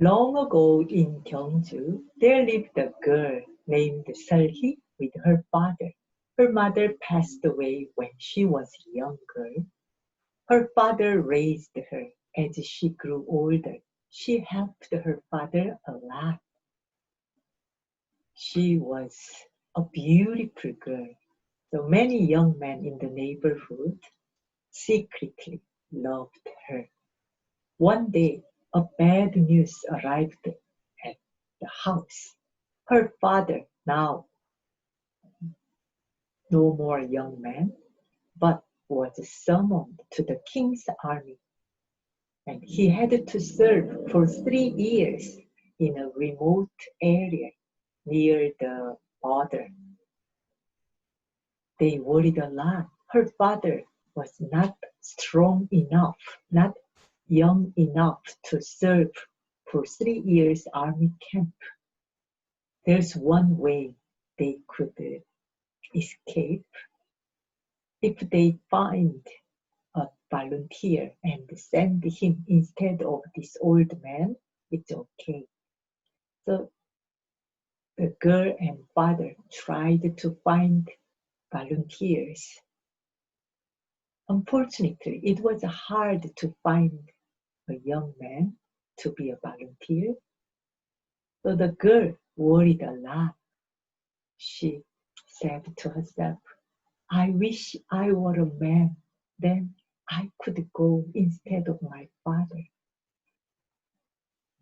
Long ago in Gyeongju, there lived a girl named Seolhee with her father. Her mother passed away when she was a young girl. Her father raised her. As she grew older, she helped her father a lot. She was a beautiful girl, so many young men in the neighborhood secretly loved her. One day, a bad news arrived at the house. Her father, now no more young man, but was summoned to the king's army, and he had to serve for 3 years in a remote area near the border. They worried a lot. Her father was not strong enough, not young enough to serve for 3 years army camp. There's one way they could escape. If they find a volunteer and send him instead of this old man, it's okay. So the girl and father tried to find volunteers. Unfortunately, it was hard to find a young man to be a volunteer. So the girl worried a lot. She said to herself, I wish I were a man, then I could go instead of my father.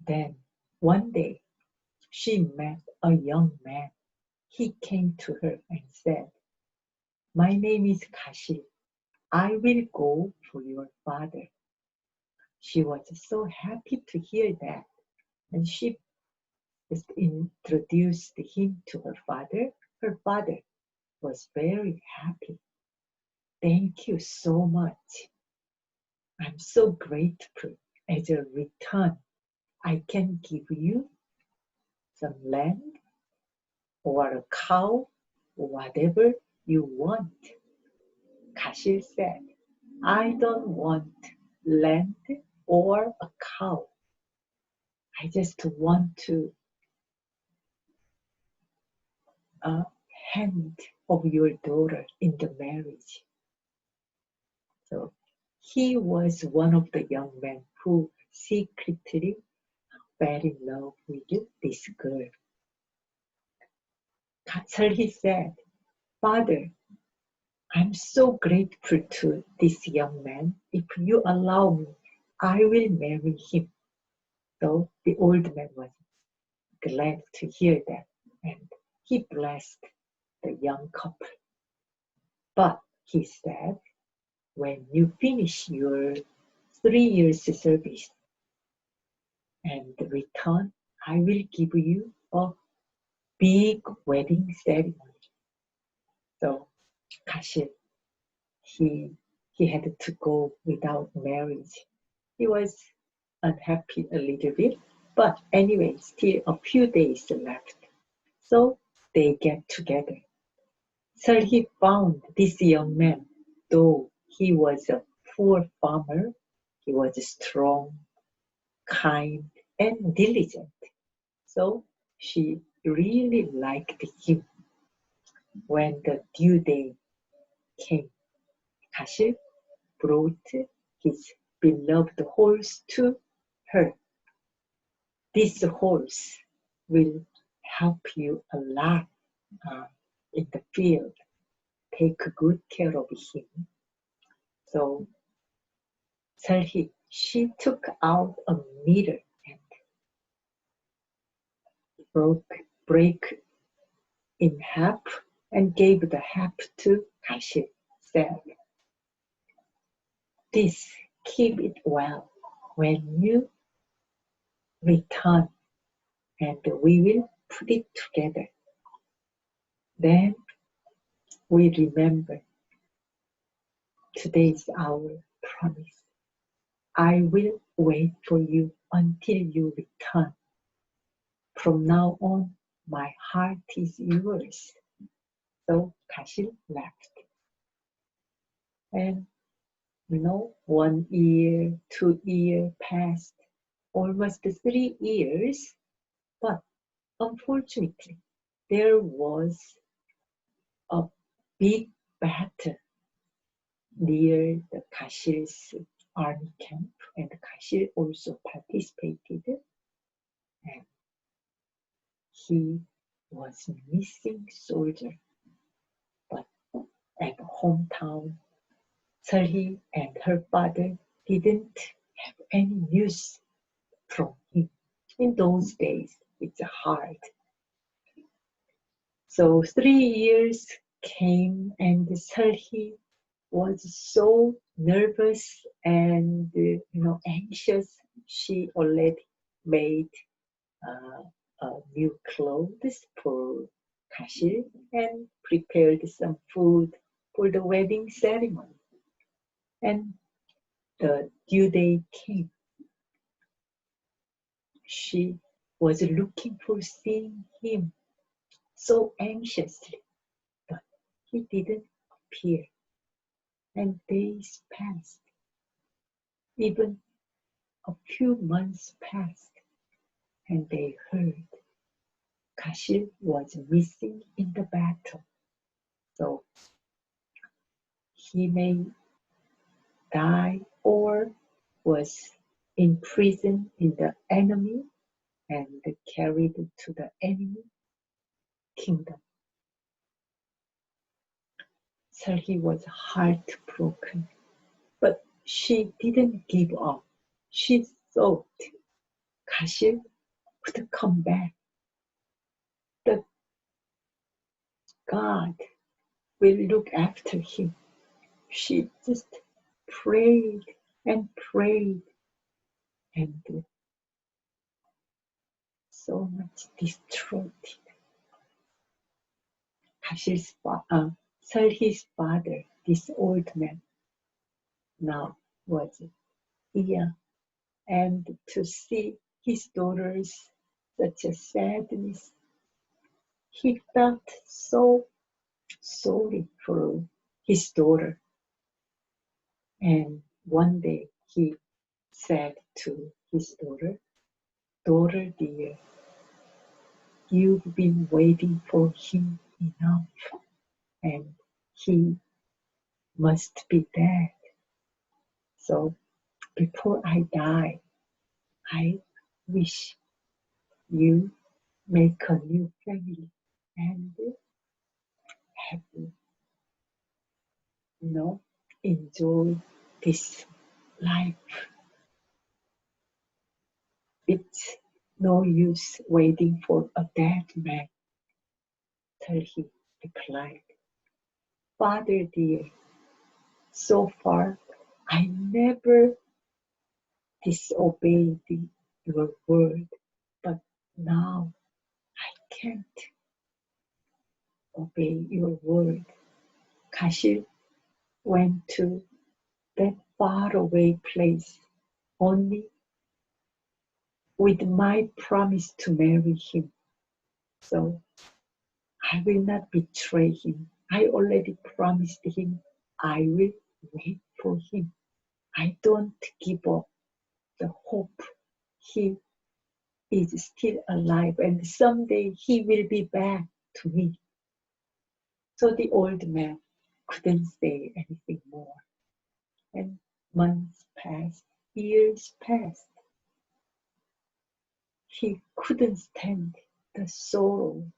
Then one day she met a young man. He came to her and said, my name is Kashil. I will go for your father. She was so happy to hear that, and she just introduced him to her father. Her father was very happy. Thank you so much. I'm so grateful. As a return, I can give you some land or a cow, whatever you want. Kashil said, I don't want land or a cow. I just want to hand of your daughter in the marriage. So he was one of the young men who secretly fell in love with this girl. He said, Father, I'm so grateful to this young man. If you allow me, I will marry him. So the old man was glad to hear that, and he blessed the young couple. But he said, when you finish your 3 years service and return, I will give you a big wedding ceremony. So Kashil, he had to go without marriage. He was unhappy a little bit, but anyway, still a few days left. So they get together. So he found this young man, though he was a poor farmer, he was strong, kind, and diligent. So she really liked him. When the due day came, Kashil brought his beloved horse to her. This horse will help you a lot in the field. Take good care of him. So she took out a meter and break in half and gave the half to Kashil. Said, this, keep it well. When you return, and we will put it together. Then we remember today's our promise. I will wait for you until you return. From now on, my heart is yours. So Kashil left. And 1 year, 2 years passed. almost 3 years, but unfortunately, there was a big battle near the Kashil's army camp, and Kashil also participated, and he was missing soldier. But at hometown, Serhi and her father didn't have any news from him. In those days, it's hard. So 3 years came, and Serhi was so nervous and anxious. She already made new clothes for Kashil and prepared some food for the wedding ceremony. And the due day came. She was looking for seeing him so anxiously, but he didn't appear. And days passed. Even a few months passed, and they heard Kashil was missing in the battle. So he may die or was imprisoned in the enemy and carried to the enemy kingdom. Serhi was heartbroken, but she didn't give up. She thought Kashil would come back. That God will look after him. She just prayed and prayed, and so much destroyed. Serhi's father, this old man, now was here, and to see his daughter's such a sadness, he felt so sorry for his daughter. And one day he said to his daughter, "Daughter dear, you've been waiting for him enough, and he must be dead. So before I die, I wish you make a new family and have, enjoy this life. It's no use waiting for a dead man," He replied. "Father dear, so far I never disobeyed your word, but now I can't obey your word." Kashil went to that faraway place only with my promise to marry him. So I will not betray him. I already promised him I will wait for him. I don't give up the hope. He is still alive, and someday he will be back to me. So the old man couldn't say anything more. And months passed, years passed. He couldn't stand the sorrow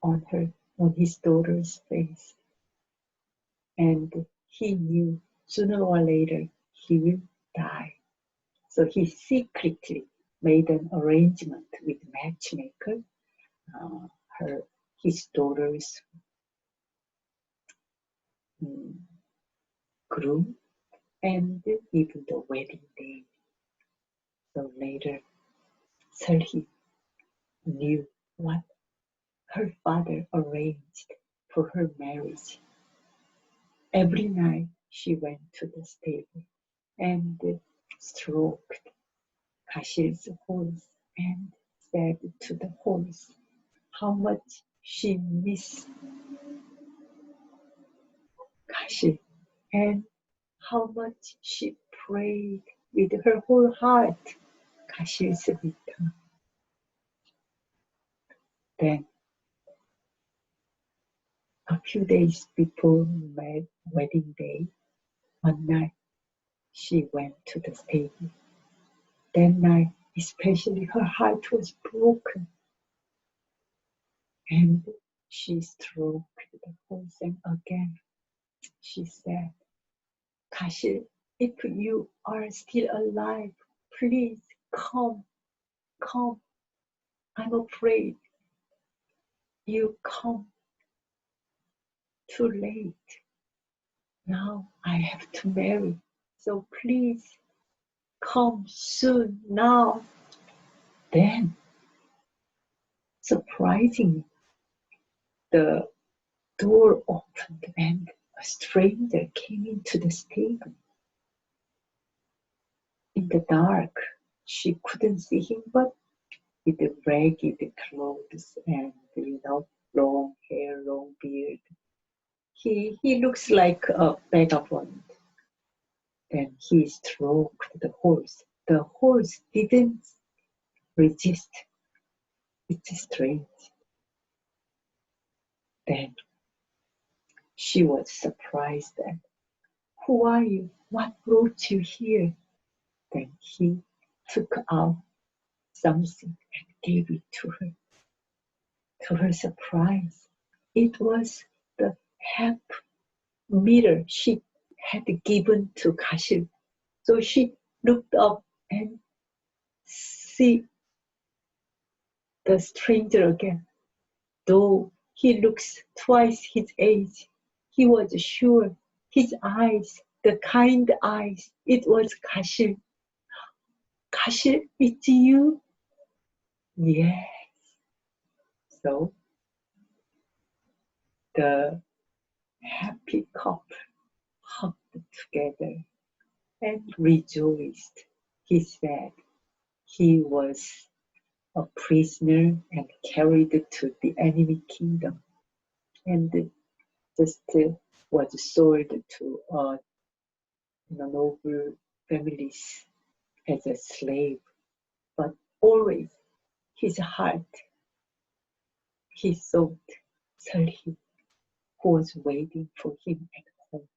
on his daughter's face. And he knew sooner or later he will die. So he secretly made an arrangement with matchmaker, his daughter's groom, and even the wedding day. So later, Serhi knew what her father arranged for her marriage. Every night she went to the stable and stroked Kashil's horse and said to the horse how much she missed Kashil and how much she prayed with her whole heart. 가실습니다. Then, a few days before my wedding day, one night she went to the stable. That night, especially, her heart was broken. And she stroked the horse, and again she said, 가실, if you are still alive, please come, come. I'm afraid you come too late. Now I have to marry, so please come soon now. Then, surprisingly, the door opened and a stranger came into the stable. In the dark, she couldn't see him, but with the ragged clothes and, long hair, long beard, he looks like a vagabond. Then he stroked the horse. The horse didn't resist. It's strange. Then she was surprised and, who are you? What brought you here? Then he took out something and gave it to her. To her surprise, it was the half mirror she had given to 가실. So she looked up and see the stranger again. Though he looks twice his age, he was sure his eyes, the kind eyes, it was 가실. 가실, it's you? Yes. So the happy couple hugged together and rejoiced. He said he was a prisoner and carried to the enemy kingdom, and just was sold to noble families as a slave. But always his heart, he thought Serhi, who was waiting for him at home.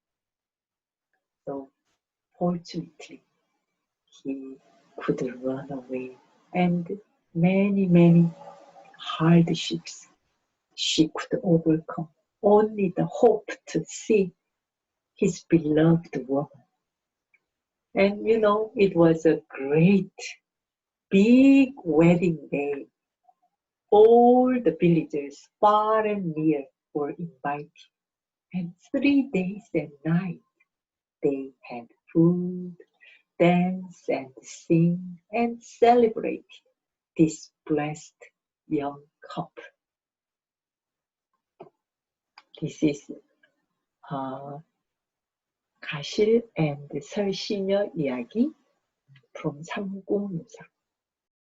So fortunately, he could run away, and many hardships she could overcome. Only the hope to see his beloved woman. And it was a great, big wedding day. All the villagers, far and near, were invited. And 3 days and nights they had food, dance and sing and celebrate this blessed young couple. This is 가실 and 설시녀 이야기 from 삼국사.